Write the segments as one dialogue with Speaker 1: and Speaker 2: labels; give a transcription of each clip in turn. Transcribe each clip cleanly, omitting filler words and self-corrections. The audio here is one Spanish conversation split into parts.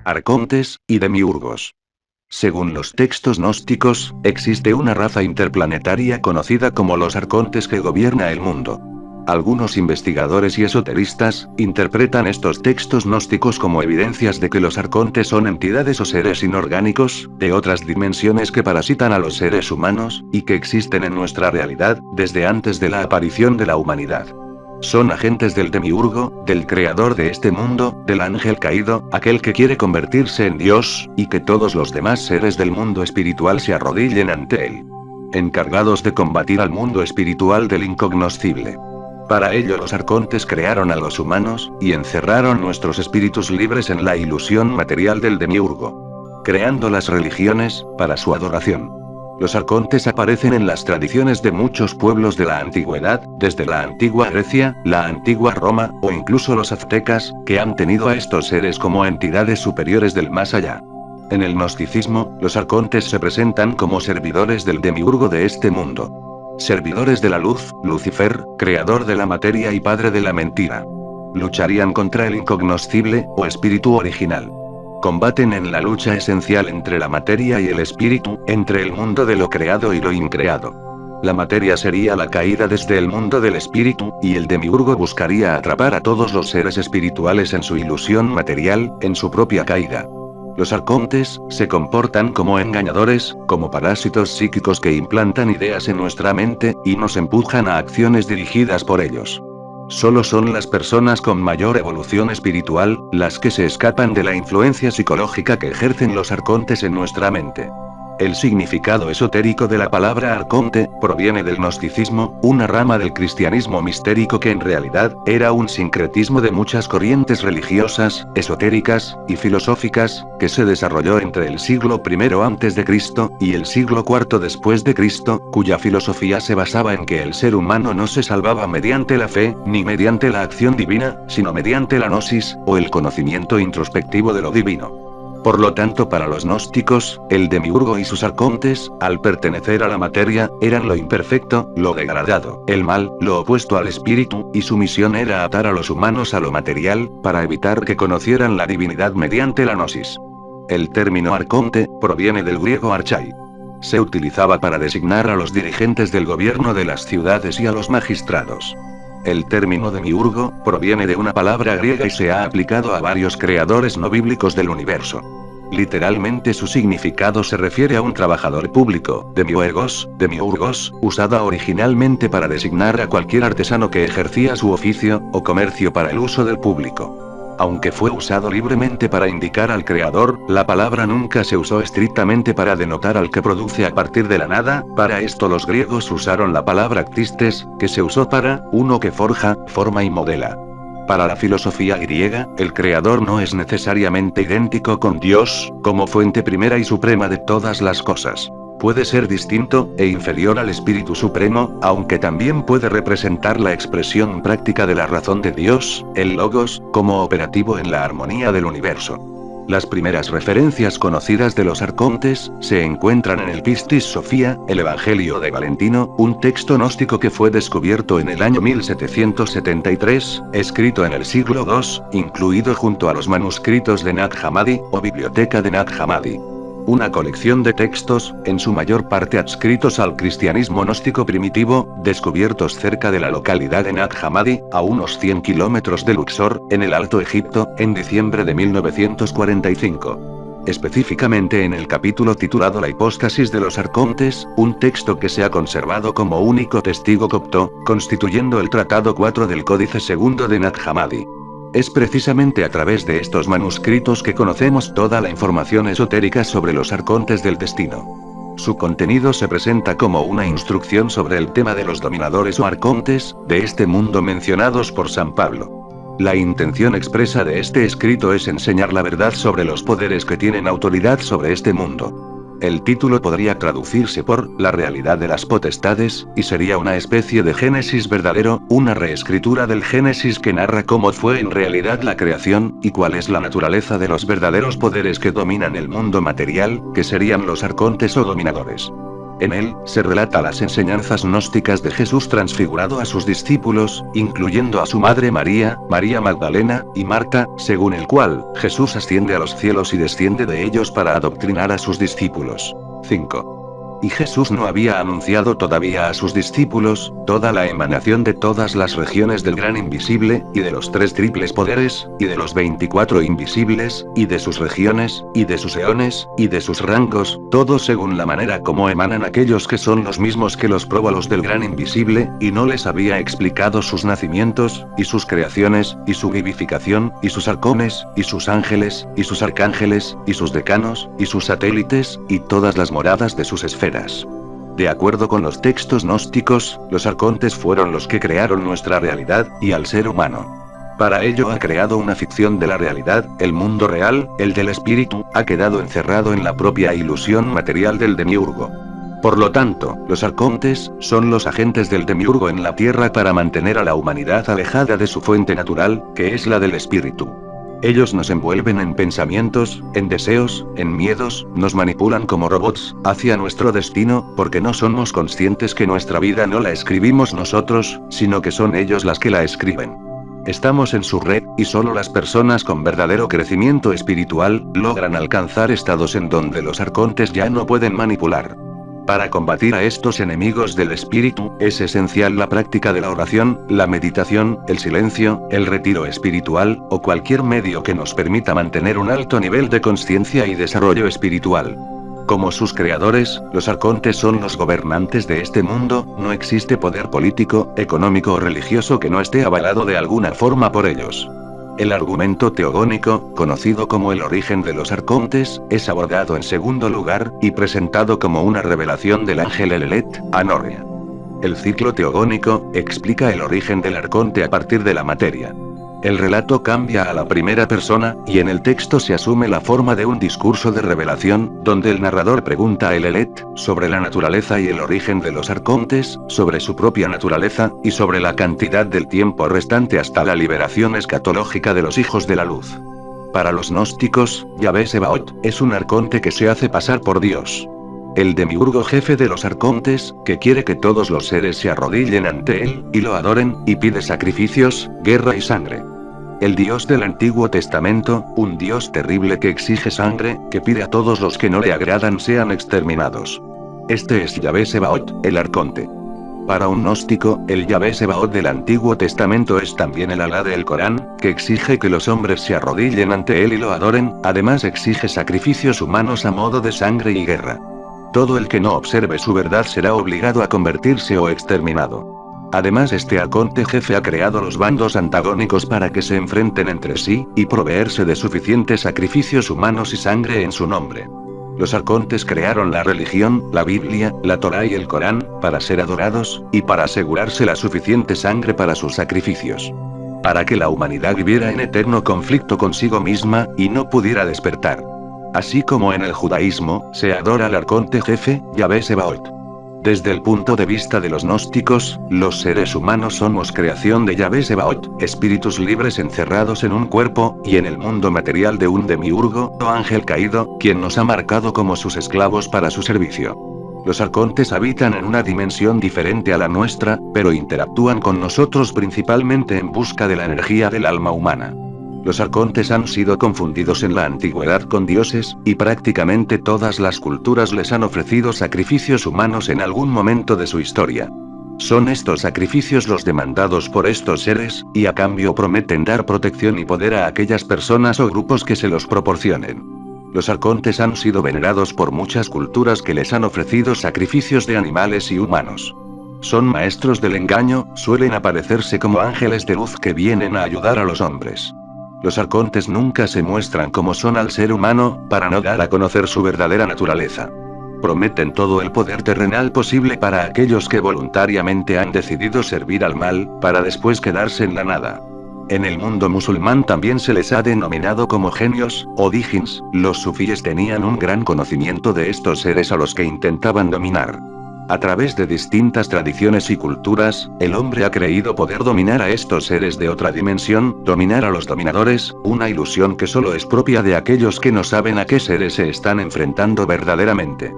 Speaker 1: arcontes y demiurgos. Según los textos gnósticos, existe una raza interplanetaria conocida como los arcontes que gobierna el mundo. Algunos investigadores y esoteristas interpretan estos textos gnósticos como evidencias de que los arcontes son entidades o seres inorgánicos, de otras dimensiones que parasitan a los seres humanos, y que existen en nuestra realidad, desde antes de la aparición de la humanidad. Son agentes del demiurgo, del creador de este mundo, del ángel caído, aquel que quiere convertirse en Dios, y que todos los demás seres del mundo espiritual se arrodillen ante él. Encargados de combatir al mundo espiritual del incognoscible. Para ello los arcontes crearon a los humanos, y encerraron nuestros espíritus libres en la ilusión material del demiurgo. Creando las religiones, para su adoración. Los arcontes aparecen en las tradiciones de muchos pueblos de la antigüedad, desde la antigua Grecia, la antigua Roma, o incluso los aztecas, que han tenido a estos seres como entidades superiores del más allá. En el gnosticismo, los arcontes se presentan como servidores del demiurgo de este mundo. Servidores de la luz, Lucifer, creador de la materia y padre de la mentira. Lucharían contra el incognoscible, o espíritu original. Combaten en la lucha esencial entre la materia y el espíritu, entre el mundo de lo creado y lo increado. La materia sería la caída desde el mundo del espíritu, y el demiurgo buscaría atrapar a todos los seres espirituales en su ilusión material, en su propia caída. Los arcontes se comportan como engañadores, como parásitos psíquicos que implantan ideas en nuestra mente, y nos empujan a acciones dirigidas por ellos. Solo son las personas con mayor evolución espiritual, las que se escapan de la influencia psicológica que ejercen los arcontes en nuestra mente. El significado esotérico de la palabra arconte proviene del gnosticismo, una rama del cristianismo mistérico que en realidad era un sincretismo de muchas corrientes religiosas, esotéricas y filosóficas, que se desarrolló entre el siglo I a.C. y el siglo IV después de Cristo, cuya filosofía se basaba en que el ser humano no se salvaba mediante la fe, ni mediante la acción divina, sino mediante la gnosis, o el conocimiento introspectivo de lo divino. Por lo tanto, para los gnósticos, el demiurgo y sus arcontes, al pertenecer a la materia, eran lo imperfecto, lo degradado, el mal, lo opuesto al espíritu, y su misión era atar a los humanos a lo material, para evitar que conocieran la divinidad mediante la gnosis. El término arconte proviene del griego archai. Se utilizaba para designar a los dirigentes del gobierno de las ciudades y a los magistrados. El término demiurgo proviene de una palabra griega y se ha aplicado a varios creadores no bíblicos del universo. Literalmente su significado se refiere a un trabajador público, demiurgos, usada originalmente para designar a cualquier artesano que ejercía su oficio o comercio para el uso del público. Aunque fue usado libremente para indicar al creador, la palabra nunca se usó estrictamente para denotar al que produce a partir de la nada. Para esto los griegos usaron la palabra ktistes, que se usó para uno que forja, forma y modela. Para la filosofía griega, el creador no es necesariamente idéntico con Dios, como fuente primera y suprema de todas las cosas. Puede ser distinto e inferior al Espíritu Supremo, aunque también puede representar la expresión práctica de la razón de Dios, el Logos, como operativo en la armonía del universo. Las primeras referencias conocidas de los arcontes se encuentran en el Pistis Sophia, el Evangelio de Valentino, un texto gnóstico que fue descubierto en el año 1773, escrito en el siglo II, incluido junto a los manuscritos de Nag Hammadi, o Biblioteca de Nag Hammadi. Una colección de textos, en su mayor parte adscritos al cristianismo gnóstico primitivo, descubiertos cerca de la localidad de Nag Hammadi, a unos 100 kilómetros de Luxor, en el Alto Egipto, en diciembre de 1945. Específicamente en el capítulo titulado La hipóstasis de los arcontes, un texto que se ha conservado como único testigo copto, constituyendo el Tratado 4 del Códice II de Nag Hammadi. Es precisamente a través de estos manuscritos que conocemos toda la información esotérica sobre los arcontes del destino. Su contenido se presenta como una instrucción sobre el tema de los dominadores o arcontes de este mundo mencionados por San Pablo. La intención expresa de este escrito es enseñar la verdad sobre los poderes que tienen autoridad sobre este mundo. El título podría traducirse por La realidad de las potestades, y sería una especie de Génesis verdadero, una reescritura del Génesis que narra cómo fue en realidad la creación, y cuál es la naturaleza de los verdaderos poderes que dominan el mundo material, que serían los arcontes o dominadores. En él, se relata las enseñanzas gnósticas de Jesús transfigurado a sus discípulos, incluyendo a su madre María, María Magdalena, y Marta, según el cual, Jesús asciende a los cielos y desciende de ellos para adoctrinar a sus discípulos. 5. Y Jesús no había anunciado todavía a sus discípulos, toda la emanación de todas las regiones del gran invisible, y de los 3 triples poderes, y de los 24 invisibles, y de sus regiones, y de sus eones, y de sus rangos, todos según la manera como emanan aquellos que son los mismos que los próbalos del gran invisible, y no les había explicado sus nacimientos, y sus creaciones, y su vivificación, y sus arcones, y sus ángeles, y sus arcángeles, y sus decanos, y sus satélites, y todas las moradas de sus esferas. De acuerdo con los textos gnósticos, los arcontes fueron los que crearon nuestra realidad, y al ser humano. Para ello ha creado una ficción de la realidad, el mundo real, el del espíritu, ha quedado encerrado en la propia ilusión material del demiurgo. Por lo tanto, los arcontes, son los agentes del demiurgo en la tierra para mantener a la humanidad alejada de su fuente natural, que es la del espíritu. Ellos nos envuelven en pensamientos, en deseos, en miedos, nos manipulan como robots, hacia nuestro destino, porque no somos conscientes que nuestra vida no la escribimos nosotros, sino que son ellos las que la escriben. Estamos en su red, y solo las personas con verdadero crecimiento espiritual, logran alcanzar estados en donde los arcontes ya no pueden manipular. Para combatir a estos enemigos del espíritu, es esencial la práctica de la oración, la meditación, el silencio, el retiro espiritual, o cualquier medio que nos permita mantener un alto nivel de conciencia y desarrollo espiritual. Como sus creadores, los arcontes son los gobernantes de este mundo, no existe poder político, económico o religioso que no esté avalado de alguna forma por ellos. El argumento teogónico, conocido como el origen de los arcontes, es abordado en segundo lugar, y presentado como una revelación del ángel Elelet, Anorrea. El ciclo teogónico, explica el origen del arconte a partir de la materia. El relato cambia a la primera persona, y en el texto se asume la forma de un discurso de revelación, donde el narrador pregunta a Elelet, sobre la naturaleza y el origen de los arcontes, sobre su propia naturaleza, y sobre la cantidad del tiempo restante hasta la liberación escatológica de los hijos de la luz. Para los gnósticos, Yahvé Sebaot, es un arconte que se hace pasar por Dios. El demiurgo jefe de los arcontes, que quiere que todos los seres se arrodillen ante él, y lo adoren, y pide sacrificios, guerra y sangre. El Dios del Antiguo Testamento, un Dios terrible que exige sangre, que pide a todos los que no le agradan sean exterminados. Este es Yahvé Sebaot, el arconte. Para un gnóstico, el Yahvé Sebaot del Antiguo Testamento es también el Alá del Corán, que exige que los hombres se arrodillen ante él y lo adoren, además exige sacrificios humanos a modo de sangre y guerra. Todo el que no observe su verdad será obligado a convertirse o exterminado. Además, este arconte jefe ha creado los bandos antagónicos para que se enfrenten entre sí, y proveerse de suficientes sacrificios humanos y sangre en su nombre. Los arcontes crearon la religión, la Biblia, la Torá y el Corán, para ser adorados, y para asegurarse la suficiente sangre para sus sacrificios. Para que la humanidad viviera en eterno conflicto consigo misma, y no pudiera despertar. Así como en el judaísmo, se adora al arconte jefe, Yahvé Sebaot. Desde el punto de vista de los gnósticos, los seres humanos somos creación de Yahvé Sebaot, espíritus libres encerrados en un cuerpo, y en el mundo material de un demiurgo, o ángel caído, quien nos ha marcado como sus esclavos para su servicio. Los arcontes habitan en una dimensión diferente a la nuestra, pero interactúan con nosotros principalmente en busca de la energía del alma humana. Los arcontes han sido confundidos en la antigüedad con dioses, y prácticamente todas las culturas les han ofrecido sacrificios humanos en algún momento de su historia. Son estos sacrificios los demandados por estos seres, y a cambio prometen dar protección y poder a aquellas personas o grupos que se los proporcionen. Los arcontes han sido venerados por muchas culturas que les han ofrecido sacrificios de animales y humanos. Son maestros del engaño, suelen aparecerse como ángeles de luz que vienen a ayudar a los hombres. Los arcontes nunca se muestran como son al ser humano, para no dar a conocer su verdadera naturaleza. Prometen todo el poder terrenal posible para aquellos que voluntariamente han decidido servir al mal, para después quedarse en la nada. En el mundo musulmán también se les ha denominado como genios, o djinns. Los sufíes tenían un gran conocimiento de estos seres a los que intentaban dominar. A través de distintas tradiciones y culturas, el hombre ha creído poder dominar a estos seres de otra dimensión, dominar a los dominadores, una ilusión que solo es propia de aquellos que no saben a qué seres se están enfrentando verdaderamente.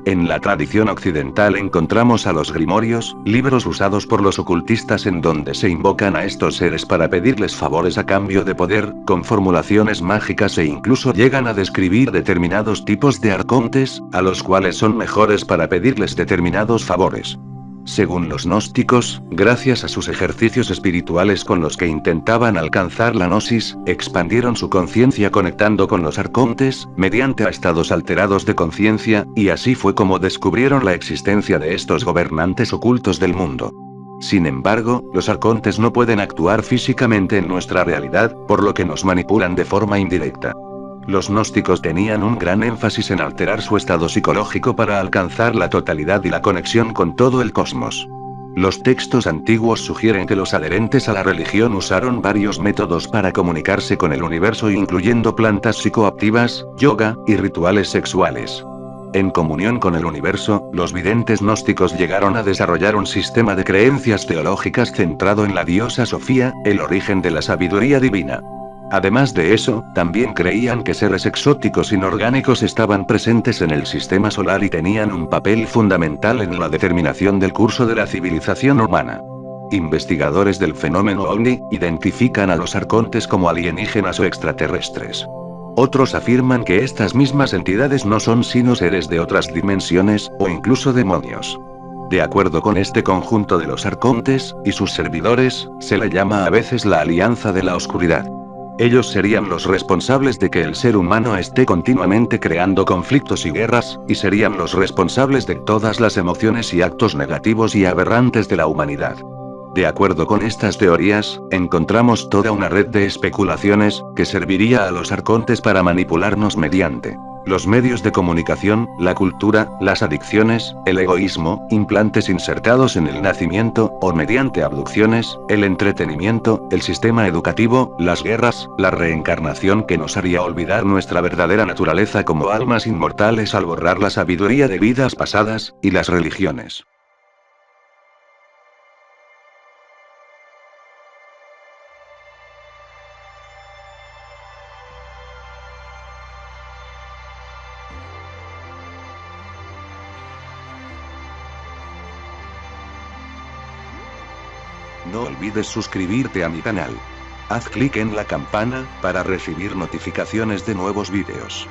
Speaker 1: En la tradición occidental encontramos a los grimorios, libros usados por los ocultistas en donde se invocan a estos seres para pedirles favores a cambio de poder, con formulaciones mágicas e incluso llegan a describir determinados tipos de arcontes, a los cuales son mejores para pedirles determinados favores. Según los gnósticos, gracias a sus ejercicios espirituales con los que intentaban alcanzar la gnosis, expandieron su conciencia conectando con los arcontes, mediante a estados alterados de conciencia, y así fue como descubrieron la existencia de estos gobernantes ocultos del mundo. Sin embargo, los arcontes no pueden actuar físicamente en nuestra realidad, por lo que nos manipulan de forma indirecta. Los gnósticos tenían un gran énfasis en alterar su estado psicológico para alcanzar la totalidad y la conexión con todo el cosmos. Los textos antiguos sugieren que los adherentes a la religión usaron varios métodos para comunicarse con el universo, incluyendo plantas psicoactivas, yoga, y rituales sexuales. En comunión con el universo, los videntes gnósticos llegaron a desarrollar un sistema de creencias teológicas centrado en la diosa Sofía, el origen de la sabiduría divina. Además de eso, también creían que seres exóticos inorgánicos estaban presentes en el sistema solar y tenían un papel fundamental en la determinación del curso de la civilización humana. Investigadores del fenómeno ovni identifican a los arcontes como alienígenas o extraterrestres. Otros afirman que estas mismas entidades no son sino seres de otras dimensiones, o incluso demonios. De acuerdo con este conjunto de los arcontes y sus servidores, se le llama a veces la Alianza de la Oscuridad. Ellos serían los responsables de que el ser humano esté continuamente creando conflictos y guerras, y serían los responsables de todas las emociones y actos negativos y aberrantes de la humanidad. De acuerdo con estas teorías, encontramos toda una red de especulaciones, que serviría a los arcontes para manipularnos mediante los medios de comunicación, la cultura, las adicciones, el egoísmo, implantes insertados en el nacimiento, o mediante abducciones, el entretenimiento, el sistema educativo, las guerras, la reencarnación que nos haría olvidar nuestra verdadera naturaleza como almas inmortales al borrar la sabiduría de vidas pasadas, y las religiones. No olvides suscribirte a mi canal. Haz clic en la campana, para recibir notificaciones de nuevos vídeos.